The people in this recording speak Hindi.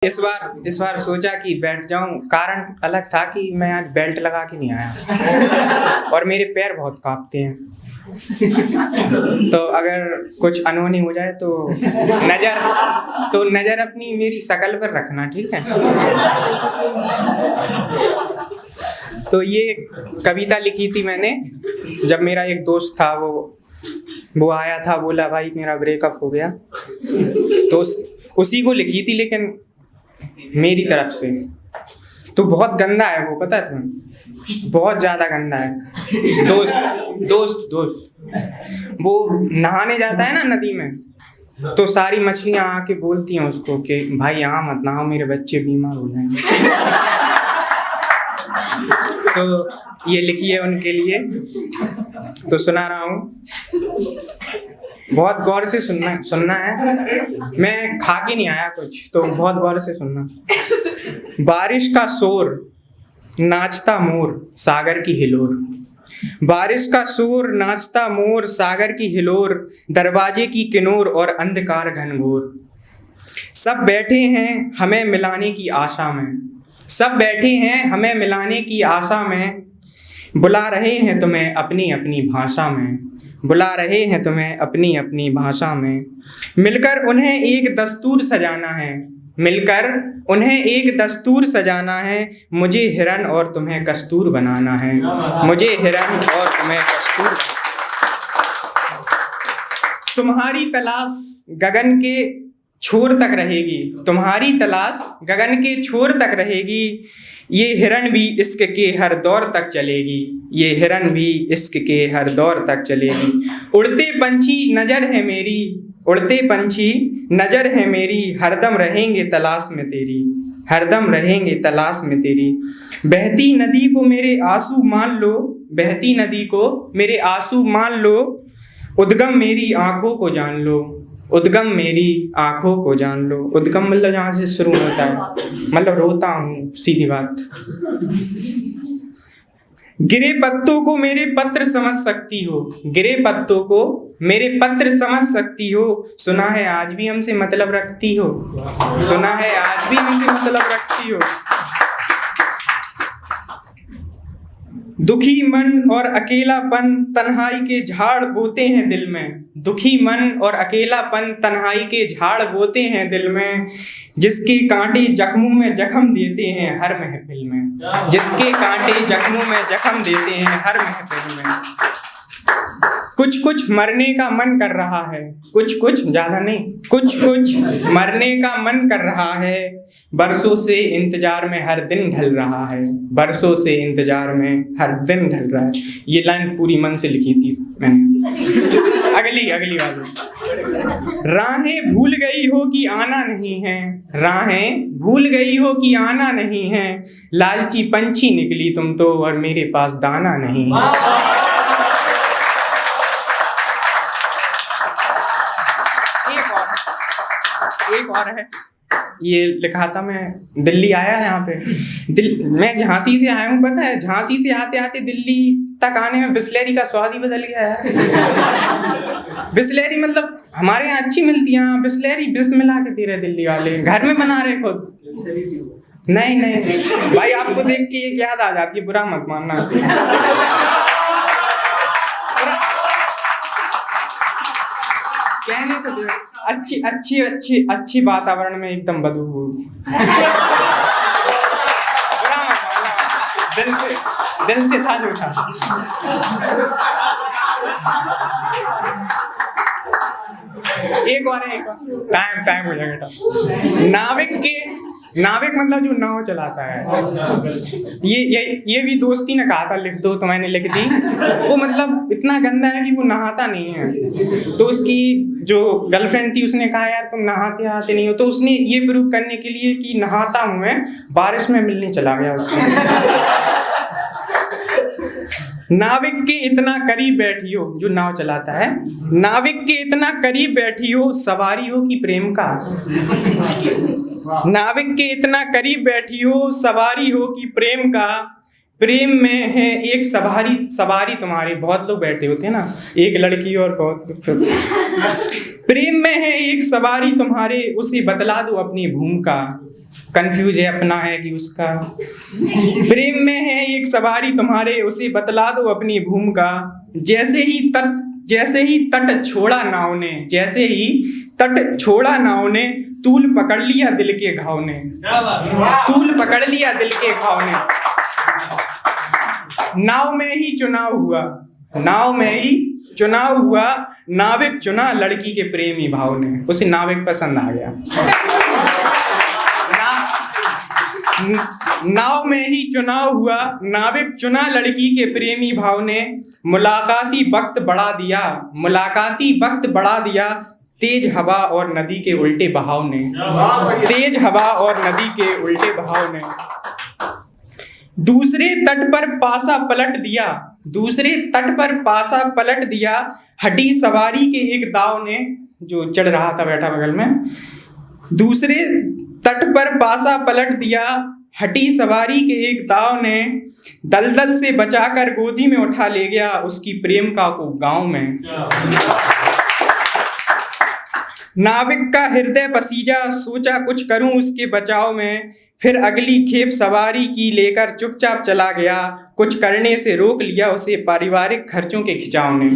इस बार सोचा कि बैठ जाऊं। कारण अलग था कि मैं आज बेल्ट लगा के नहीं आया और मेरे पैर बहुत कांपते हैं। तो अगर कुछ अनहोनी हो जाए तो नजर अपनी मेरी शक्ल पर रखना, ठीक है। तो ये कविता लिखी थी मैंने जब मेरा एक दोस्त था, वो आया था, बोला भाई मेरा ब्रेकअप हो गया, तो उसी को लिखी थी, लेकिन मेरी तरफ से। तो बहुत गंदा है वो, पता है तुम्हें, बहुत ज्यादा गंदा है। दोस्त वो नहाने जाता है ना नदी में, तो सारी मछलियां आके बोलती हैं उसको कि भाई यहाँ मत नहाओ, मेरे बच्चे बीमार हो जाएंगे। तो ये लिखी है उनके लिए, तो सुना रहा हूँ। बहुत गौर से सुनना है। मैं खा के नहीं आया कुछ, तो बहुत गौर से सुनना। बारिश का शोर, नाचता मोर, सागर की हिलोर। बारिश का शोर, नाचता मोर, सागर की हिलोर, दरवाजे की किनोर और अंधकार घनघोर। सब बैठे हैं हमें मिलाने की आशा में, सब बैठे हैं हमें मिलाने की आशा में, बुला रहे हैं तुम्हें अपनी अपनी भाषा में, बुला रहे हैं तुम्हें अपनी अपनी भाषा में। मिलकर उन्हें एक दस्तूर सजाना है, मिलकर उन्हें एक दस्तूर सजाना है, मुझे हिरन और तुम्हें कस्तूर बनाना है, मुझे हिरन और तुम्हें कस्तूर। तुम्हारी तलाश गगन के छोर तक रहेगी, तुम्हारी तलाश गगन के छोर तक रहेगी, ये हिरन भी इश्क के हर दौर तक चलेगी, ये हिरन भी इश्क के हर दौर तक चलेगी। उड़ते पंछी नजर है मेरी, उड़ते पंछी नजर है मेरी, हरदम रहेंगे तलाश में तेरी, हरदम रहेंगे तलाश में तेरी। बहती नदी को मेरे आंसू मान लो, बहती नदी को मेरे आंसू मान लो, उद्गम मेरी आंखों को जान लो, उद्गम मेरी आंखों को जान लो। उद्गम मतलब जहाँ से शुरू होता है, मतलब रोता हूँ, सीधी बात। गिरे पत्तों को मेरे पत्र समझ सकती हो, गिरे पत्तों को मेरे पत्र समझ सकती हो, सुना है आज भी हमसे मतलब रखती हो, सुना है आज भी हमसे मतलब रखती हो। दुखी मन और अकेलापन तन्हाई के झाड़ बोते हैं दिल में, दुखी मन और अकेलापन तन्हाई के झाड़ बोते हैं दिल में, जिसके कांटे जख्मों में जख्म देते हैं हर महफिल में, जिसके कांटे जख्मों में जख्म देते हैं हर महफिल में। कुछ कुछ मरने का मन कर रहा है, कुछ कुछ ज्यादा नहीं, कुछ कुछ मरने का मन कर रहा है, बरसों से इंतजार में हर दिन ढल रहा है, बरसों से इंतजार में हर दिन ढल रहा है। ये लाइन पूरी मन से लिखी थी मैंने। अगली वाली। राहें भूल गई हो कि आना नहीं है, राहें भूल गई हो कि आना नहीं है, लालची पंछी निकली तुम तो और मेरे पास दाना नहीं है। एक और है, ये लिखा था, मैं दिल्ली आया यहाँ पे, मैं झांसी से आया हूँ, पता है झांसी से आते आते दिल्ली तक आने में बिस्लेरी का स्वाद ही बदल गया है। बिस्लेरी मतलब हमारे यहाँ अच्छी मिलती है, बिस्लेरी बिस मिला के दे रहे दिल्ली वाले, घर में बना रहे खुद। नहीं भाई, आपको देख के एक याद आ जाती है, बुरा मत मानना। कहने तो दे, अच्छी वातावरण में एकदम बदबू। दिल से था जो था। एक और टाइम हो जाएगा। नाविक मतलब जो नाव चलाता है। ये भी दोस्ती ने कहा था लिख दो, तो मैंने लिख दी। वो मतलब इतना गंदा है कि वो नहाता नहीं है, तो उसकी जो गर्लफ्रेंड थी उसने कहा यार तुम नहाते आते नहीं हो, तो उसने ये प्रूव करने के लिए कि नहाता हूँ मैं, बारिश में मिलने चला गया उससे। नाविक के इतना करीब बैठी हो, जो नाव चलाता है, नाविक के इतना करीब बैठी हो, सवारी हो कि प्रेम का। नाविक के इतना करीब बैठी हो, सवारी हो कि प्रेम का, प्रेम में है एक सवारी तुम्हारी, बहुत लोग बैठे होते हैं ना, एक लड़की और बहुत प्रेम में है एक सवारी तुम्हारे, उसे बतला दो अपनी भूमिका। कंफ्यूज है अपना है कि उसका। प्रेम में है एक सवारी तुम्हारे, उसे बतला दो अपनी भूमिका। जैसे ही तट छोड़ा नाव ने, जैसे ही तट छोड़ा नाव ने, तूल पकड़ लिया दिल के घाव ने, तूल पकड़ लिया दिल के घाव ने। नाव में ही चुनाव हुआ, नाव में ही चुनाव हुआ, नाविक चुना लड़की के प्रेमी भाव ने। उसे नाविक पसंद आ गया। नाव में ही चुनाव हुआ, नाविक चुना लड़की के प्रेमी भाव ने। मुलाकाती वक्त बढ़ा दिया, मुलाकाती वक्त बढ़ा दिया, तेज हवा और नदी के उल्टे बहाव ने, तेज हवा और नदी के उल्टे बहाव ने। दूसरे तट पर पासा पलट दिया, दूसरे तट पर पासा पलट दिया, हटी सवारी के एक दाव ने, जो चढ़ रहा था बैठा बगल में। दूसरे तट पर पासा पलट दिया, हटी सवारी के एक दाव ने, दलदल से बचाकर गोदी में उठा ले गया उसकी प्रेमिका को गांव में। नाविक का हृदय पसीजा, सोचा कुछ करूं उसके बचाव में, फिर अगली खेप सवारी की लेकर चुपचाप चला गया, कुछ करने से रोक लिया उसे पारिवारिक खर्चों के खिंचाव ने।